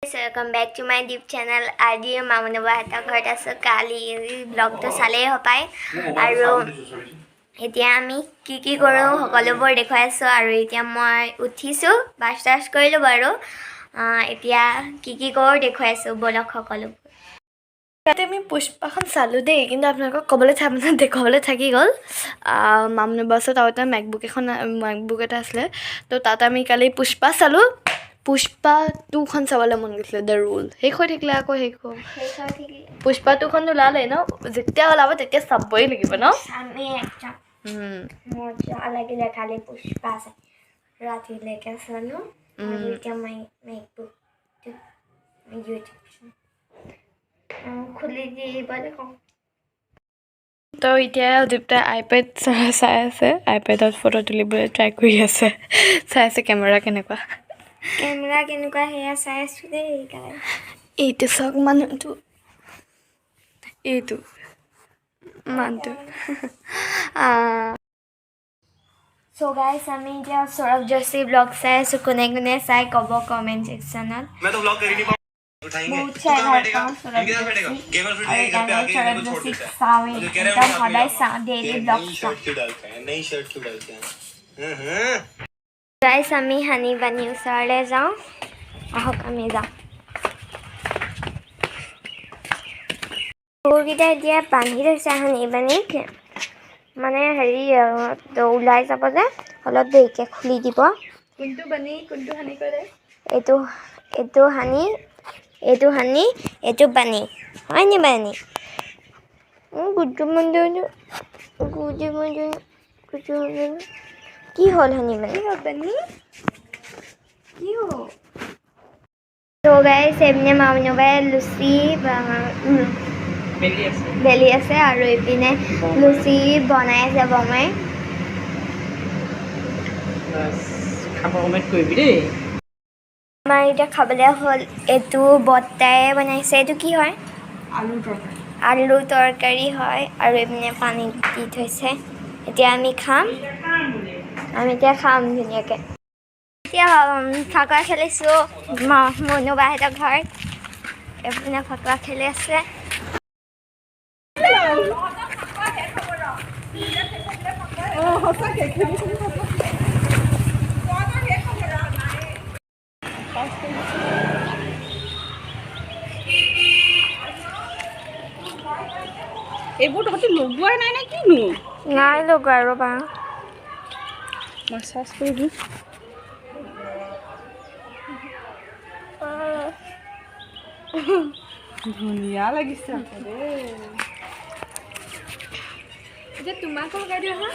Welcome back to my YouTube channel. আজি Mamanu বাহঁতৰ ঘৰত আছোঁ কালি ব্লগটো চালেই হপায় আৰু এতিয়া আমি কি কৰোঁ সকলোবোৰ দেখুৱাই আছোঁ আৰু এতিয়া মই উঠিছোঁ ব্ৰাছ কৰিলোঁ বাৰু এতিয়া কি কৰোঁ দেখুৱাই আছোঁ বলক সকলোবোৰ তাতে আমি পুষ্পাখন চালোঁ দেই কিন্তু আপোনালোকক দেখুৱাবলৈ থাকি গ'ল মামনু বাছত আৰু এটা মেকবুক এটা আছিলে তো তাত আমি কালি পুষ্পা চালোঁ পুষ্পা 2খন চাবলৈ মন গৈছিলে দ্য ৰুল শেষ হৈ থাকিলে আকৌ পুষ্পা 2খন ওলালে ন যেতিয়া ওলাব তেতিয়া চাবই লাগিব ন মজা লাগিলে কালি পুষ্পা চাই ৰাতিলৈকে চালোঁ আৰু এতিয়া মই মেকবুকটো খুলি দিবলৈ কওঁ তো এতিয়া দীপ্তাই আইপেড চাই আছে আইপেডত ফটো তুলিবলৈ ট্ৰাই কৰি আছে চাই আছে কেমেৰা কেনেকুৱা সেয়া চাই আছোঁ দেই এইটো চাওক মানুহটো এইটো মানুহটো চ' গাইছ আমি এতিয়া সৌৰভ যোশী ব্লগ চাই আছোঁ কোনে কোনে চাই ক'ব কমেণ্ট ছেকশ্যনত বহুত চাই ভাল পাওঁ সৌৰভ যোশীক চাওঁৱেই একদম সদায় চাওঁ ডেইলি ব্লগ চাওঁ গাইছ আমি হানি বানি ওচৰলৈ যাওঁ আহক আমি যাওঁ গৰুকেইটা এতিয়া বান্ধি থৈছে হানি বানীক মানে হেৰি ওলাই যাব যে অলপ দেৰিকৈ খুলি দিব কোনটো বানী কোনটো হানি কৰে এইটো হানি এইটো বানী হয়নি বানী গুডু মন্দু কি হ'ল হানি বানী কি হ'ল তো গাইছ এইপিনে মামনু বাই লুচি বেলি আছে আৰু এইপিনে লুচি বনাই আছে বমাই আমাৰ এতিয়া খাবলৈ হ'ল এইটো বৰ্তাই বনাইছে এইটো কি হয় আলু তৰকাৰী হয় আৰু এইপিনে পানী দি থৈছে এতিয়া আমি খাম ধুনীয়াকৈ এতিয়া ফাকুৱা খেলিছোঁ মনু বাহঁতৰ ঘৰত এইপিনে ফাকুৱা খেলি আছে এইবোৰ তহঁতি লগোৱাই নাই নে কিনো নাই লগোৱা ৰ'বা মাছাজ কৰি দিওঁ ধুনীয়া লাগিছে এতিয়া তোমাকো লগাই দিওঁ হা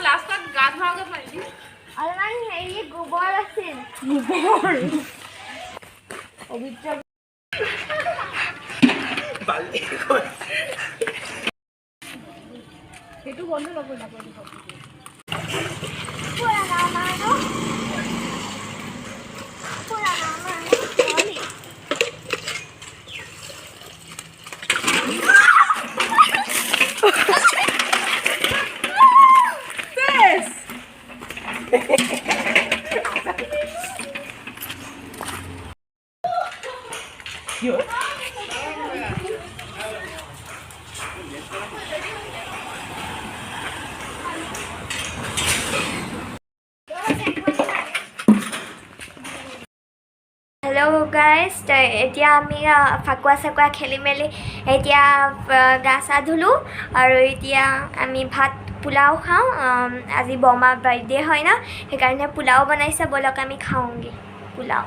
লাষ্টত গা ধোৱাগৈ পাৰিবি অলপমান হেৰি গোবৰ আছিল সেইটো বন্ধ ল'ব হেল্ল' গাইজ এতিয়া আমি ফাকুৱা খেলি মেলি এতিয়া গা চা ধুলোঁ আৰু এতিয়া আমি পোলাও খাওঁ আজি বৰমাৰ বাৰ্থডে হয় ন সেইকাৰণে পোলাও বনাইছে ব'লক আমি খাওঁগৈ পোলাও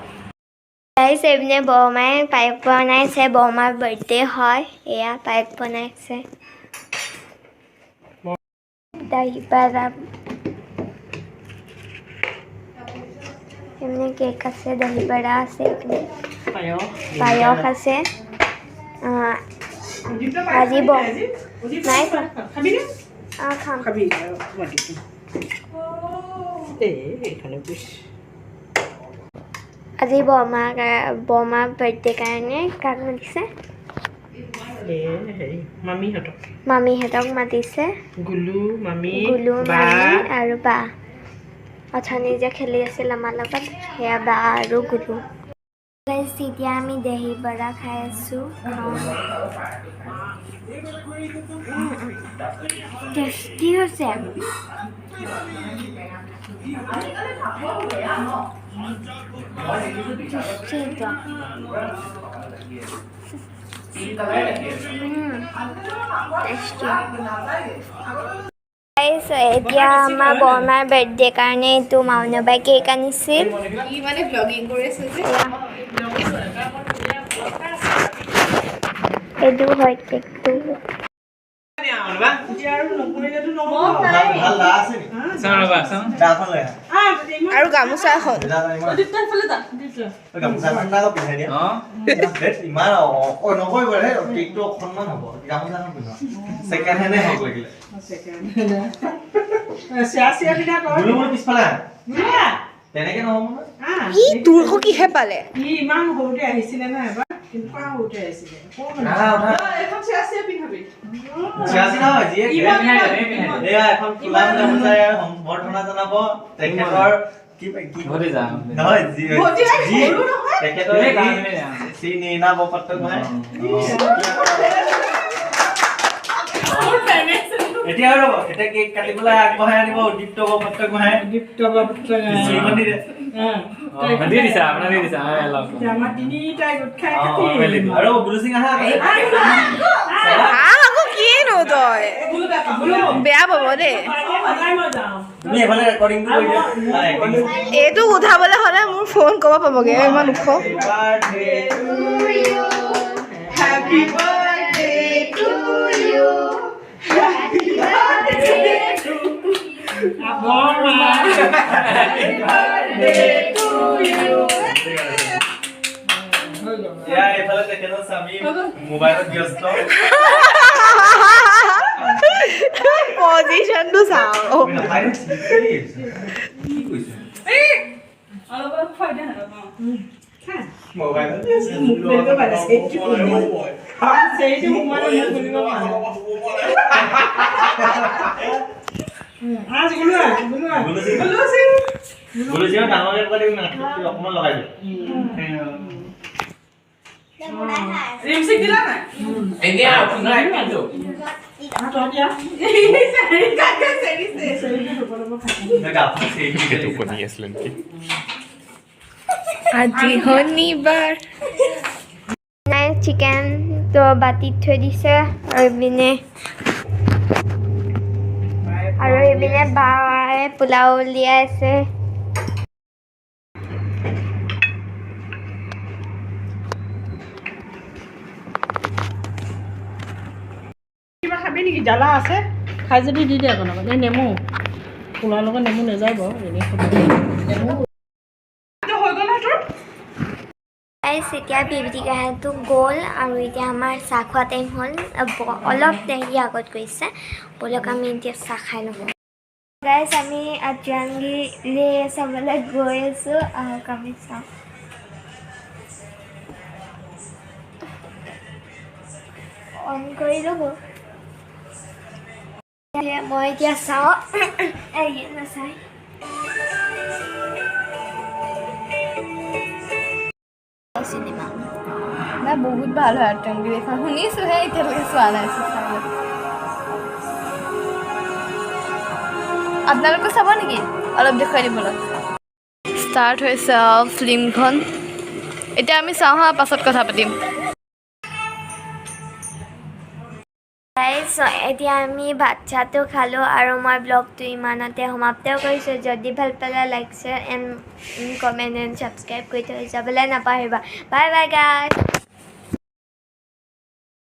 গাইজ এইপিনে বৰমাই পায়স বনাইছে বৰমাৰ বাৰ্থডে হয় এয়া পায়স বনাইছে দহি বাৰা এমনি কেক আছে দহি বড়া আছে পায়স আছে ভাজিব নাই খোৱা খাবি নে খাম খাবি মাতিছো এইখানে বুঝ আজি বৰমাৰ বাৰ্থডে কাৰণে কাক মাতিছে মামীহঁতক মাতিছে গুলু মামী আৰু বা অথনি যে খেলি আছিল আমাৰ লগত সেয়া বা আৰু গুলু এতিয়া আমি দহি বৰা খাই আছো টেষ্টি হৈছে এতিয়া আমাৰ বৰমাৰ বাৰ্থডে কাৰণে এইটো মাউনবাই কেক আনিছিল এইটো হয় কেকটো আৰু গামোচা এখন তোৰ কিহে পালে ইমান সৰুতে আহিছিলে না এবাৰ এতিয়া আৰু এটা কেক কাটিবলৈ আগবঢ়াই আনিব দীপ্ত বৰপত্ৰ গোহাঁই শ্ৰীমন্দিৰে দি দিছা আপোনাৰ দি দিছা আমাৰ তিনিটাই গোট খাই আৰু গুৰু সিং আহা আকৌ কিনো তই বেয়া পাব দেই তুমি এফালে ৰেকৰ্ডিংটো কৰি দিয়া এইটো উঠাবলৈ হ'লে মোৰ ফোন ক'ব পাবগৈ ইমান ওখ Happy birthday to you. Happy birthday to Happy birthday to you. या एफाले तेखेतो सामी मोबाइলত ব্যস্ত পজিশনটো চাও কি কৈছে অলপ খুৱাই দে মোবাইলত গুলুজিও ডাঙৰকে কৰি অকমান লগাই দিওঁ ৰিমছিক দিলা নাই এতিয়া আপোনাৰ কিন্তু আজি শনিবাৰ চিকেন তো বাতিত থৈ দিছে আৰু এইপিনে বায়ে পোলাও উলিয়াই আছে কিবা খাবি নেকি জ্বালা আছে খাই যদি দি দে আকৌ এই নেমু পোলাৰ লগত নেমু নাযায় বাৰু এনেই নেমু হৈ গ'ল না তোৰ এতিয়া বিউটি কাহিনীটো গ'ল আৰু এতিয়া আমাৰ চাহ খোৱা টাইম হ'ল অলপ দেৰি আগত গৈছে ব'লক আমি এতিয়া চাহ খাই লওঁ গাইজ আমি আজৰাংগীলে চাবলৈ গৈ আছোঁ আহক আমি চাওঁ অন কৰি ল'ব মই এতিয়া চাওঁ নাচাই চিনেমা নাই বহুত ভাল হয় আজৰাংগী এখন শুনিছোঁহে এতিয়ালৈকে চোৱা নাই আপোনালোকে চাব নেকি অলপ দেখুৱাই দিবলৈ ষ্টাৰ্ট হৈছে ফিল্মখন এতিয়া আমি চাওঁ হা পাছত কথা পাতিম এতিয়া আমি ভাত চাহটো খালোঁ আৰু মই ব্লগটো ইমানতে সমাপ্ত কৰিছোঁ যদি ভাল পালে like share and comment and subscribe কৰি থৈ যাবলৈ নাপাহৰিবা বাই বাই গাইজ